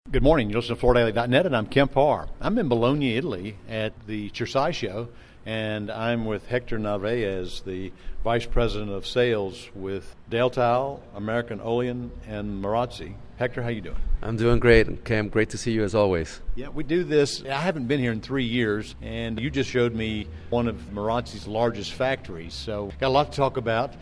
Good morning. You're listening to FloorDaily.net, and I'm Kemp Harr. I'm in Bologna, Italy, at the Cersaie show, and I'm with Hector Narvaez, the Vice President of Sales with Dal-Tile, American Olean, and Marazzi. Hector, how you doing? I'm doing great, Kemp. Great to see you as always. Yeah, we do this. I haven't been here in 3 years, and you just showed me one of Marazzi's largest factories, so got a lot to talk about.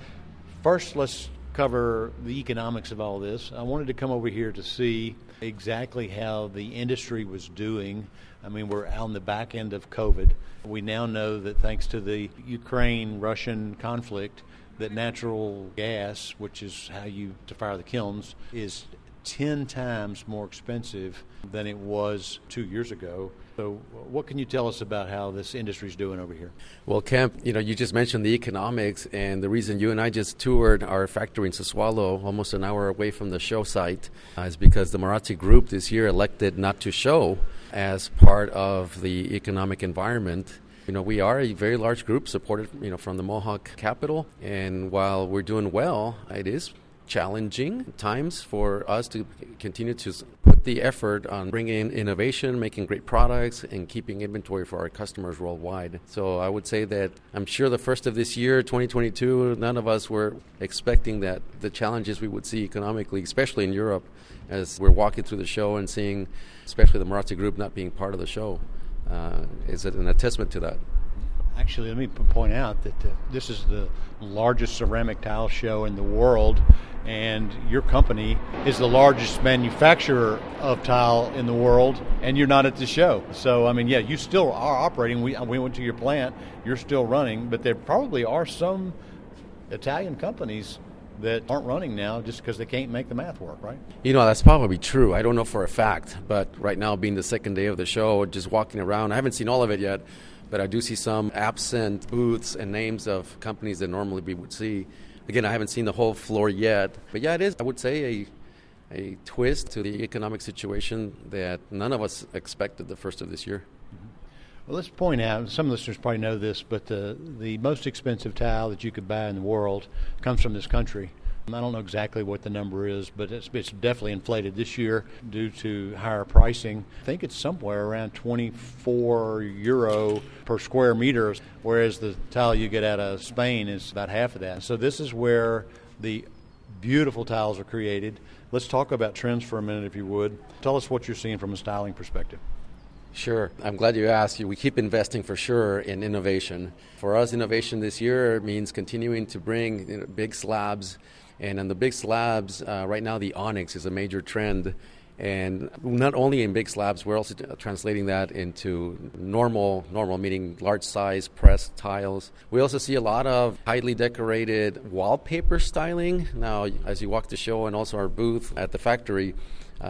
First, let's cover the economics of all this. I wanted to come over here to see exactly how the industry was doing. I mean, we're on the back end of COVID. We now know that thanks to the Ukraine-Russian conflict, that natural gas, which is how you to fire the kilns, is 10 times more expensive than it was 2 years ago. So what can you tell us about how this industry is doing over here? Well, Kemp, you just mentioned the economics, and the reason you and I just toured our factory in Sassuolo, almost an hour away from the show site, is because the Marazzi Group this year elected not to show as part of the economic environment. We are a very large group supported, from the Mohawk capital, and while we're doing well, it is challenging times for us to continue to put the effort on bringing in innovation, making great products, and keeping inventory for our customers worldwide. So I would say that I'm sure the first of this year, 2022, none of us were expecting that the challenges we would see economically, especially in Europe, as we're walking through the show and seeing, especially the Marazzi Group not being part of the show, is an attestament to that. Actually, let me point out that this is the largest ceramic tile show in the world, and your company is the largest manufacturer of tile in the world, and you're not at the show. So, you still are operating. We went to your plant. You're still running, but there probably are some Italian companies that aren't running now just because they can't make the math work, right? That's probably true. I don't know for a fact, but right now being the second day of the show, just walking around, I haven't seen all of it yet, but I do see some absent booths and names of companies that normally we would see. Again, I haven't seen the whole floor yet. But yeah, it is, I would say, a twist to the economic situation that none of us expected the first of this year. Well, let's point out, some listeners probably know this, but the most expensive tile that you could buy in the world comes from this country. I don't know exactly what the number is, but it's definitely inflated this year due to higher pricing. I think it's somewhere around 24 euro per square meter, whereas the tile you get out of Spain is about half of that. So this is where the beautiful tiles are created. Let's talk about trends for a minute, if you would. Tell us what you're seeing from a styling perspective. Sure. I'm glad you asked. We keep investing for sure in innovation. For us, innovation this year means continuing to bring big slabs. And on the big slabs, right now the onyx is a major trend. And not only in big slabs, we're also translating that into normal meaning large size pressed tiles. We also see a lot of highly decorated wallpaper styling. Now, as you walk the show and also our booth at the factory,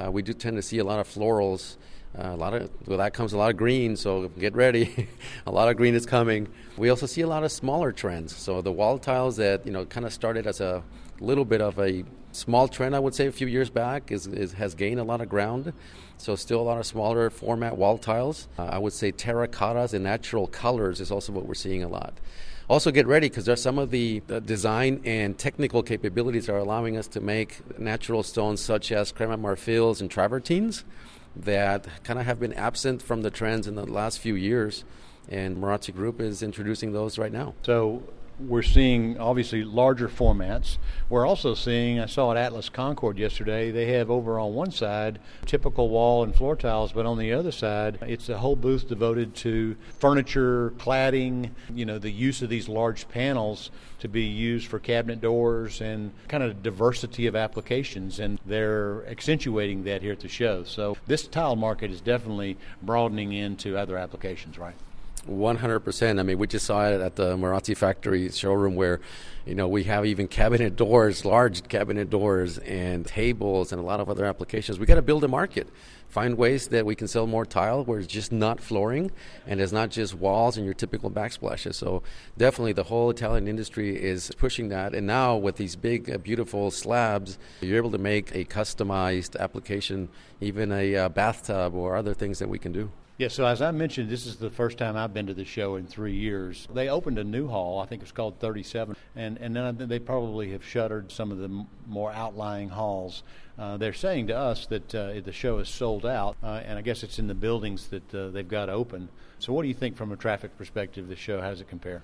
we do tend to see a lot of florals. That comes a lot of green, so get ready. A lot of green is coming. We also see a lot of smaller trends. So the wall tiles that kind of started as a little bit of a small trend, I would say, a few years back, has gained a lot of ground. So still a lot of smaller format wall tiles. I would say terracottas and natural colors is also what we're seeing a lot. Also get ready because there's some of the design and technical capabilities are allowing us to make natural stones such as crema marfils and travertines that kind of have been absent from the trends in the last few years, and Marazzi Group is introducing those right now. So we're seeing obviously larger formats. We're also seeing, I saw at Atlas Concord yesterday, they have over on one side typical wall and floor tiles, but on the other side it's a whole booth devoted to furniture, cladding, the use of these large panels to be used for cabinet doors and kind of diversity of applications, and they're accentuating that here at the show. So this tile market is definitely broadening into other applications, right? 100%. We just saw it at the Marazzi factory showroom where, we have even cabinet doors, large cabinet doors and tables and a lot of other applications. We got to build a market, find ways that we can sell more tile where it's just not flooring and it's not just walls and your typical backsplashes. So definitely the whole Italian industry is pushing that. And now with these big, beautiful slabs, you're able to make a customized application, even a bathtub or other things that we can do. Yeah, so as I mentioned, this is the first time I've been to the show in 3 years. They opened a new hall, I think it's called 37, and then they probably have shuttered some of the more outlying halls. They're saying to us that the show is sold out, and I guess it's in the buildings that they've got open. So what do you think from a traffic perspective, the show, how does it compare?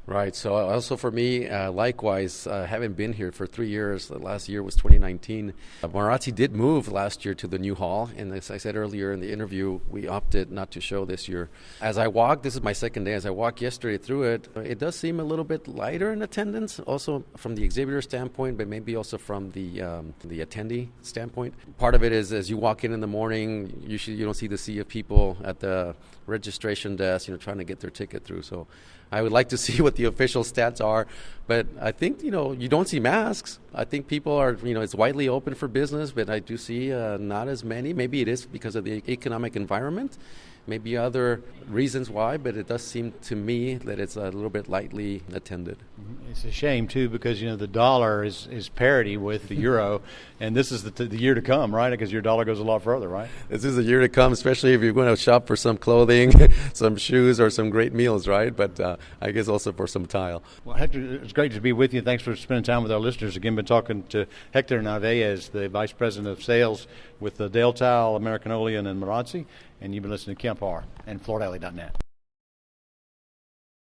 Right. So also for me, likewise, having been here for 3 years, last year was 2019. Marazzi did move last year to the new hall, and as I said earlier in the interview, we opted not to show this year. As I walked, this is my second day, as I walked yesterday through it, it does seem a little bit lighter in attendance, also from the exhibitor standpoint, but maybe also from the attendee standpoint. Part of it is as you walk in the morning, usually you don't see the sea of people at the registration desk, trying to get their ticket through. So I would like to see what the official stats are, but I think, you don't see masks. I think people are, it's widely open for business, but I do see not as many. Maybe it is because of the economic environment, maybe other reasons why, but it does seem to me that it's a little bit lightly attended. It's a shame, too, because, the dollar is parity with the euro, and this is the year to come, right? Because your dollar goes a lot further, right? This is the year to come, especially if you're going to shop for some clothing, some shoes, or some great meals, right? But I guess also for some tile. Well, Hector, it's great to be with you. Thanks for spending time with our listeners. Again, been talking to Hector Narvaez, the Vice President of Sales with the Dal-Tile, American Olean, and Marazzi, and you've been listening to Kemp Harr and FloorDaily.net.